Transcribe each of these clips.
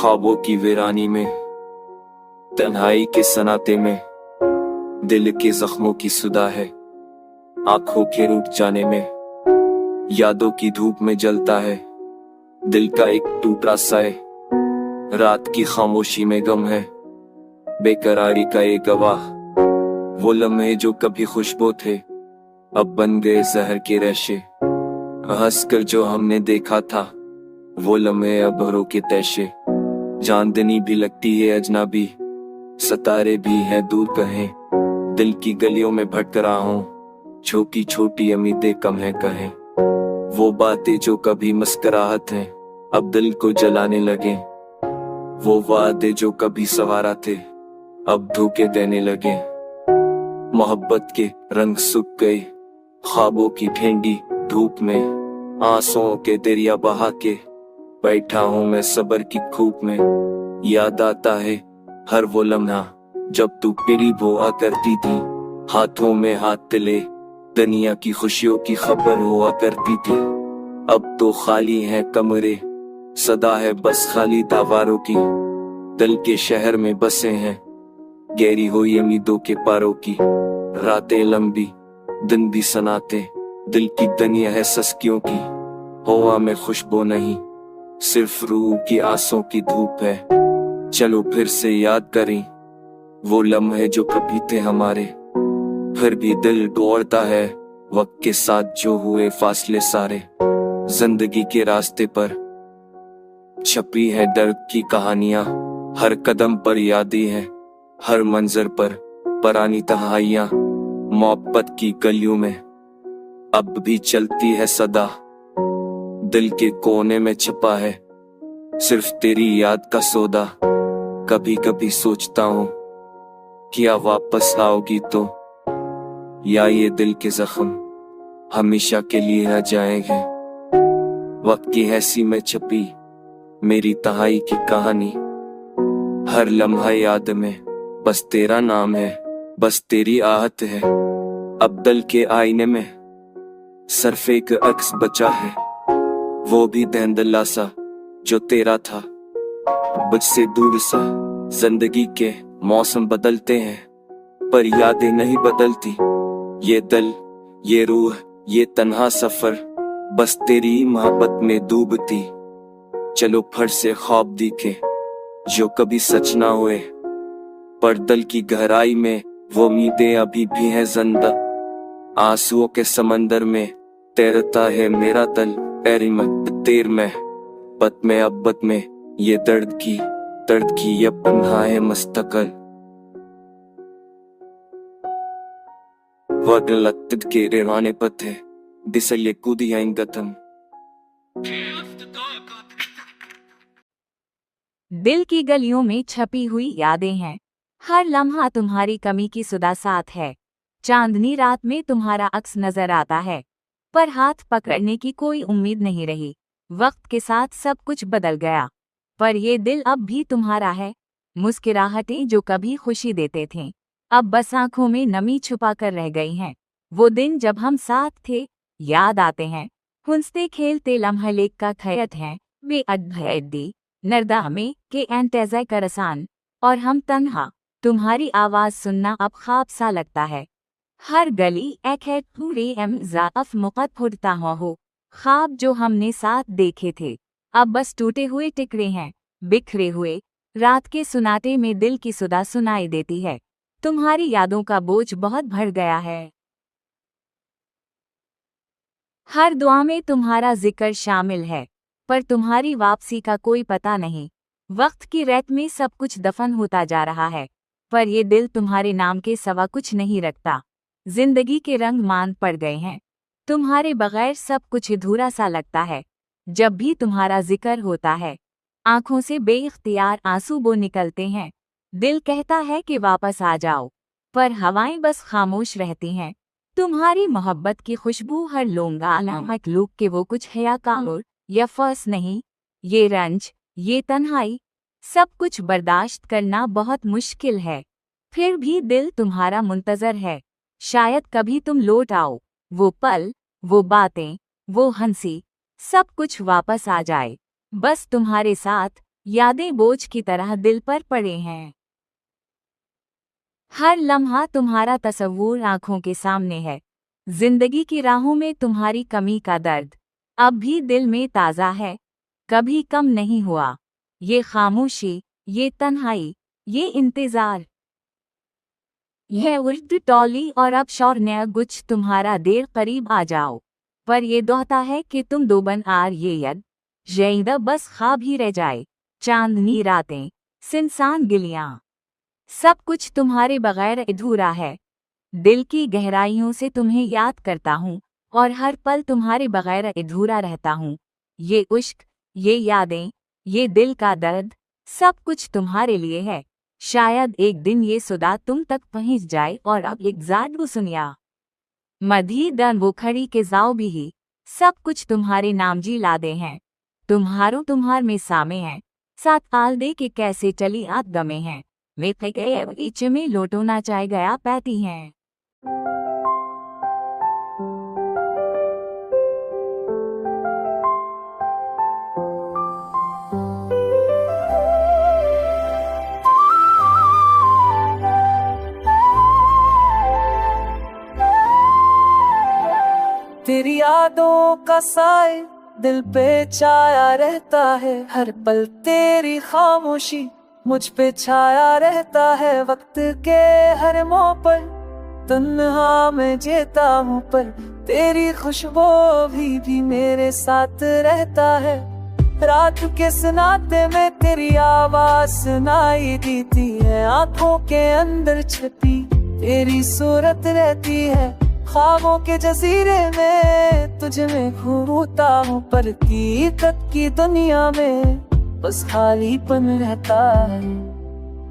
ख्वाबों की वीरानी में, तन्हाई के सनाते में, दिल के जख्मों की सुदा है। आंखों के रुक जाने में, यादों की धूप में जलता है दिल का एक टूटा साए। रात की खामोशी में गम है, बेकरारी का एक गवाह। वो लम्हे जो कभी खुशबू थे, अब बन गए जहर के रेशे। हंसकर जो हमने देखा था, वो लम्हे अब भरों के तैशे। चांदनी भी लगती है अजनबी, सितारे भी है दूर कहीं। दिल की गलियों में भटक रहा हूँ, छोटी छोटी उम्मीदें कम है कहें। वो बातें जो कभी मुस्कुराहट है, अब दिल को जलाने लगे। वो वादे जो कभी सवारा थे, अब धोखे देने लगे। मोहब्बत के रंग सूख गए, ख्वाबों की ठंडी धूप में। आंसुओं के दरिया बहा के बैठा हूँ मैं सब्र की खूब में। याद आता है हर वो लम्हा जब तू करीब हुआ करती थी। हाथों में हाथ ले दुनिया की खुशियों की खबर हुआ करती थी। अब तो खाली है कमरे, सदा है बस खाली दीवारों की। दिल के शहर में बसे हैं गहरी हुई उम्मीदों के पारों की। रातें लंबी, दिन भी सनाते, दिल की दुनिया है सस्कियों की। हवा में खुशबू नहीं, सिर्फ रूह की आंसों की धूप है। चलो फिर से याद करें वो लम्हे जो कभी थे हमारे। फिर भी दिल दौड़ता है वक्त के साथ जो हुए फासले सारे। जिंदगी के रास्ते पर छपी है दर्द की कहानियां, हर कदम पर यादें हैं, हर मंजर पर पुरानी तन्हाइयां। मोहब्बत की गलियों में अब भी चलती है सदा, दिल के कोने में छिपा है सिर्फ तेरी याद का सौदा। कभी कभी सोचता हूँ क्या वापस आओगी तो, या ये दिल के जख्म हमेशा के लिए रह जाएंगे। वक्त की हैसी में छपी मेरी तन्हाई की कहानी, हर लम्हा याद में बस तेरा नाम है, बस तेरी आहट है। अब दिल के आईने में सिर्फ एक अक्स बचा है, वो भी धुंधला सा जो तेरा था मुझ से दूर सा। जिंदगी के मौसम बदलते हैं पर यादें नहीं बदलती। ये दिल, ये रूह, ये तन्हा सफर बस तेरी मोहब्बत में डूबती। चलो फिर से ख्वाब दिखे जो कभी सच ना हुए, पर दिल की गहराई में वो उम्मीदें अभी भी हैं जिंदा। आंसुओं के समंदर में तैरता है मेरा दिल, तेरी तेर में बत में अब्बत में ये दर्द की ये पन्हा है मुस्तकल। वगलत के रेवाने पथे दिसले कूदी आएंगतम। दिल की गलियों में छपी हुई यादें हैं, हर लम्हा तुम्हारी कमी की सुदा साथ है। चांदनी रात में तुम्हारा अक्स नजर आता है, पर हाथ पकड़ने की कोई उम्मीद नहीं रही। वक्त के साथ सब कुछ बदल गया, पर ये दिल अब भी तुम्हारा है। मुस्कुराहटें जो कभी खुशी देते थे, अब बस आंखों में नमी छुपा कर रह गई हैं। वो दिन जब हम साथ थे याद आते हैं, हंसते खेलते लम्हा लेक का खैत हैं। वे अद्भुत नरदा में के एंतेज़ा करसान और हम तन्हा। तुम्हारी आवाज सुनना अब ख्वाब सा लगता है। हर गली एक है पूरे ज़ाफ़ मुक़त फुटता हो। ख्वाब जो हमने साथ देखे थे अब बस टूटे हुए टिकरे हैं, बिखरे हुए। रात के सुनाटे में दिल की सुदा सुनाई देती है। तुम्हारी यादों का बोझ बहुत भर गया है, हर दुआ में तुम्हारा जिक्र शामिल है, पर तुम्हारी वापसी का कोई पता नहीं। वक्त की रेत में सब कुछ दफन होता जा रहा है, पर ये दिल तुम्हारे नाम के सिवा कुछ नहीं रखता। जिंदगी के रंग मान पड़ गए हैं, तुम्हारे बगैर सब कुछ अधूरा सा लगता है। जब भी तुम्हारा जिक्र होता है आंखों से बेइख्तियार आंसू बो निकलते हैं। दिल कहता है कि वापस आ जाओ, पर हवाएं बस खामोश रहती हैं। तुम्हारी मोहब्बत की खुशबू हर लोंगा मखलूक के वो कुछ है या कामुर या फर्स नहीं। ये रंज, ये तन्हाई, सब कुछ बर्दाश्त करना बहुत मुश्किल है। फिर भी दिल तुम्हारा मुंतजर है, शायद कभी तुम लौट आओ। वो पल, वो बातें, वो हंसी, सब कुछ वापस आ जाए। बस तुम्हारे साथ यादें बोझ की तरह दिल पर पड़े हैं। हर लम्हा तुम्हारा तस्वूर आंखों के सामने है। जिंदगी की राहों में तुम्हारी कमी का दर्द अब भी दिल में ताज़ा है, कभी कम नहीं हुआ। ये खामोशी, ये तन्हाई, ये इंतजार, यह उल्ट टॉली और अब शौर नया गुच्छ तुम्हारा देर करीब आ जाओ। पर ये दोहता है कि तुम दो बन आर ये यद जैदा बस ख्वाब ही रह जाए। चांदनी रातें, सिनसान गिलियां, सब कुछ तुम्हारे बगैर अधूरा है। दिल की गहराइयों से तुम्हें याद करता हूँ और हर पल तुम्हारे बगैर अधूरा रहता हूँ। ये इश्क, ये यादें, ये दिल का दर्द, सब कुछ तुम्हारे लिए है। शायद एक दिन ये सुदा तुम तक पहुँच जाए और अब एक जादू सुनिया मधी दन वो खड़ी के जाओ भी ही, सब कुछ तुम्हारे नाम जी लादे हैं। तुम्हारो तुम्हार में सामे हैं, साथ आल दे के कैसे चली आत गमे हैं। वे गए बीच में लोटोना चाहे गया पैती हैं। तेरी यादों का साए दिल पे छाया रहता है। हर पल तेरी खामोशी मुझ पे छाया रहता है। वक्त के हर मोड़ पर तन्हा मैं जीता हूँ, पर तेरी खुशबू भी मेरे साथ रहता है। रात के सन्नाटे में तेरी आवाज सुनाई देती है। आंखों के अंदर छिपी तेरी सूरत रहती है। ख्वाबों के जजीरे में तुझ में घूमता हूँ, पर हकीकत की दुनिया में बस खालीपन रहता है।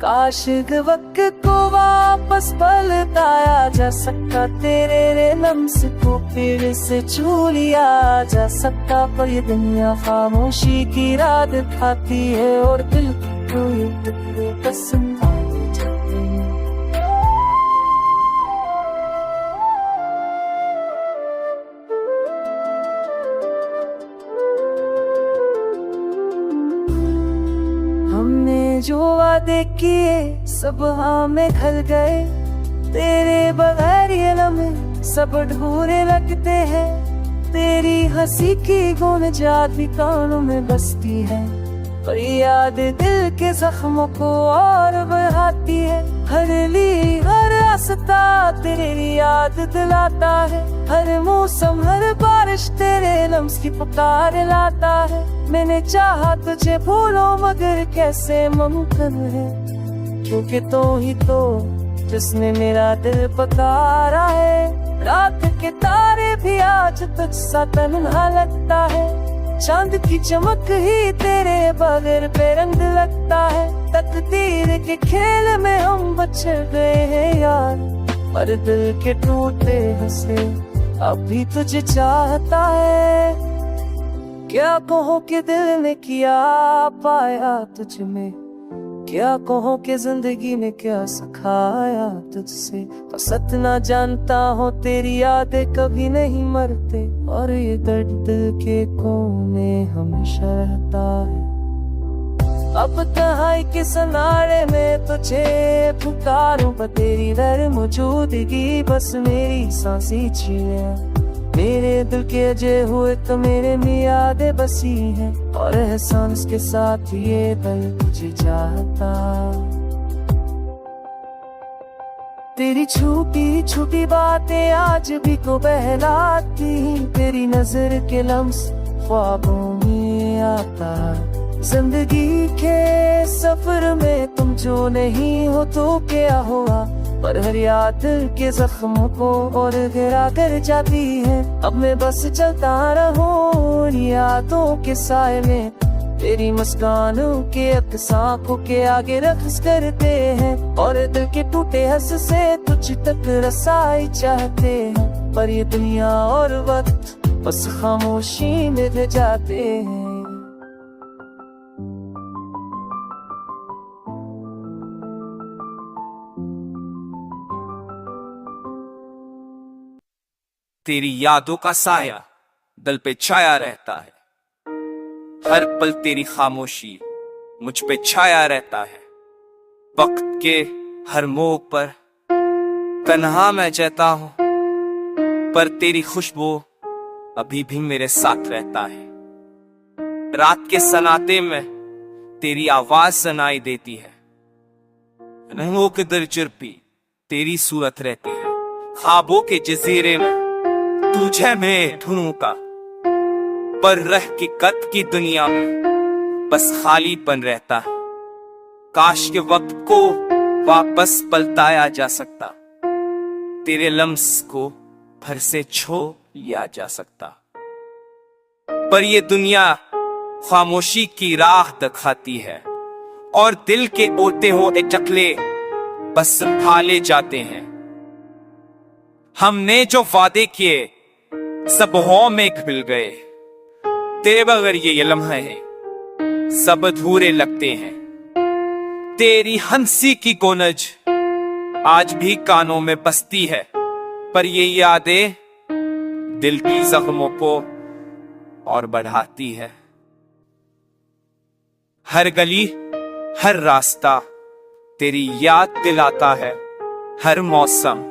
काश वक्त को वापस पलटाया जा सकता, तेरे रे लम्स को फिर से छू लिया जा सकता। पर ये दुनिया खामोशी की रात खाती है और दिल को पसंद आ जाती है। हमने जो वादे किए सब हमें खल गए। तेरे बगैर ये लम्हे सब अधूरे लगते हैं। तेरी हंसी की गूंजात भी कानों में बसती है, पर याद दिल के जख्मों को और बढ़ाती है। हर ली हर रास्ता तेरी याद दिलाता है। हर मौसम हर बारिश तेरे लम्स की पुकार लाता है। मैंने चाहा तुझे भूलो मगर कैसे मुमकिन है, क्योंकि तो ही तो जिसने मेरा दिल पकारा है। रात के तारे भी आज तुझसा तन्हा लगता है। चांद की चमक ही तेरे बगैर बेरंग लगता है। तकदीर के खेल में हम बच गए हैं यार, पर दिल के टूटे हंसे अब भी तुझे चाहता है। क्या कहो कि दिल ने किया पाया तुझ में, क्या कहो कि जिंदगी ने क्या सिखाया तुझसे। तो सच ना जानता हो तेरी यादें कभी नहीं मरते, और ये दर्द दिल के कोने हमेशा रहता है। अब तन्हाई के सनारे में तुझे पुकारूं, पर तेरी दर मौजूदगी बस मेरी सांसें छीने। मेरे दिल के अजय हुए तो मेरे में यादें बसी हैं, और एहसास के साथ ये दिल तुझे चाहता। तेरी छोटी छोटी बातें आज भी को बहलाती, तेरी नजर के लम्स ख्वाबों में आता। जिंदगी के सफर में तुम जो नहीं हो तो क्या हुआ, पर हर याद के जख्मों को और गहरा कर जाती है। अब मैं बस चलता रहूं यादों के साए में, तेरी मुस्कानों के अक्साखों के आगे रक्स करते हैं। और दिल के टूटे हंस से तुझ तक रसाई चाहते हैं, पर ये दुनिया और वक्त बस खामोशी में रह जाते हैं। तेरी यादों का साया दिल पे छाया रहता है। हर पल तेरी खामोशी मुझ पे छाया रहता है। वक्त के हर मोड़ पर तन्हा मैं जाता हूँ, पर तेरी खुशबू अभी भी मेरे साथ रहता है। रात के सन्नाटे में तेरी आवाज सुनाई देती है। रंगों के दरचर पे तेरी सूरत रहती है। ख्वाबों के जजीरे में तुझे मैं ढूंढूंगा, पर रह की कत की दुनिया में बस खालीपन रहता है। काश के वक्त को वापस पलटाया जा सकता, तेरे लम्स को फिर से छो लिया जा सकता, पर ये दुनिया खामोशी की राह दिखाती है और दिल के ओते हुए चकले बस संभाले जाते हैं। हमने जो वादे किए सब हो में मिल गए, तेरे बगैर ये लम्हे हैं सब अधूरे लगते हैं। तेरी हंसी की गोनज आज भी कानों में बसती है, पर ये यादें दिल की जख्मों को और बढ़ाती है। हर गली हर रास्ता तेरी याद दिलाता है। हर मौसम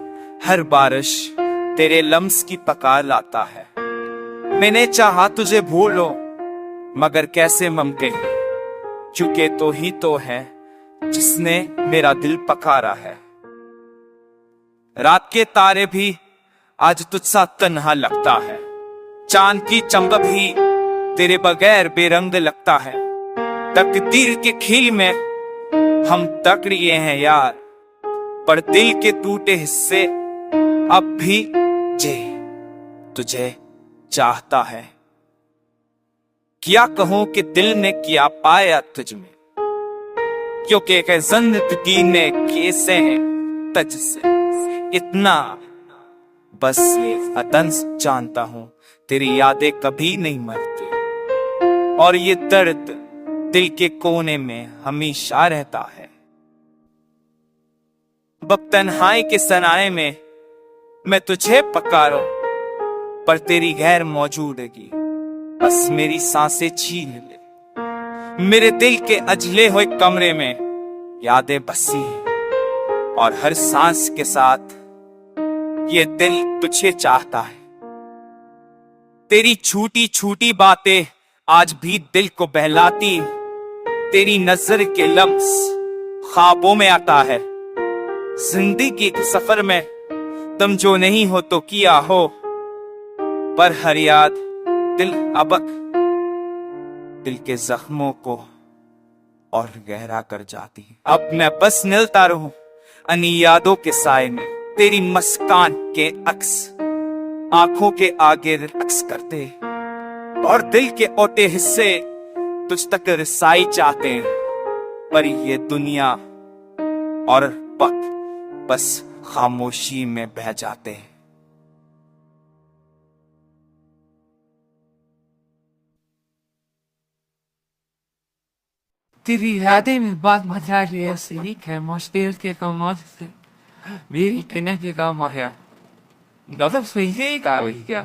हर बारिश तेरे लम्स की पकार लाता है। मैंने चाहा तुझे भूलो, मगर कैसे मुमकिन, चुके तो ही तो है जिसने मेरा दिल पकारा है। रात के तारे भी आज तुझसा तन्हा लगता है। चांद की चमक भी तेरे बगैर बेरंग लगता है। तकदीर के खेल में हम तकड़िए हैं यार, पर दिल के टूटे हिस्से अब भी तुझे चाहता है। क्या कहूं कि दिल ने क्या पाया तुझ में, क्योंकि जिंदगी ने कैसे हैं तुझ से इतना। बस ये अतन जानता हूं तेरी यादें कभी नहीं मरती, और ये दर्द दिल के कोने में हमेशा रहता है। बब तन्हाई के सनाए में मैं तुझे पकारूं, पर तेरी गैर मौजूदगी बस मेरी सांसें छीन ले। मेरे दिल के अजले हुए कमरे में यादें बसी हैं, और हर सांस के साथ ये दिल तुझे चाहता है। तेरी छोटी छोटी बातें आज भी दिल को बहलाती। तेरी नजर के लम्स ख्वाबों में आता है। जिंदगी के सफर में तुम जो नहीं हो तो किया हो, पर हर याद दिल अबक दिल के जख्मों को और गहरा कर जाती। अब मैं बस मिलता रहूं अन्य यादों के साए में, तेरी मुस्कान के अक्स आंखों के आगे रक्स करते, और दिल के ओटे हिस्से तुझ तक रसाई चाहते हैं। पर ये दुनिया और वक्त बस खामोशी में बह जाते हैं। तेरी यादें में बात मजा लिया सीख है मुश्किल के कमाल से मेरी कहने के काम आया। मतलब सही का क्या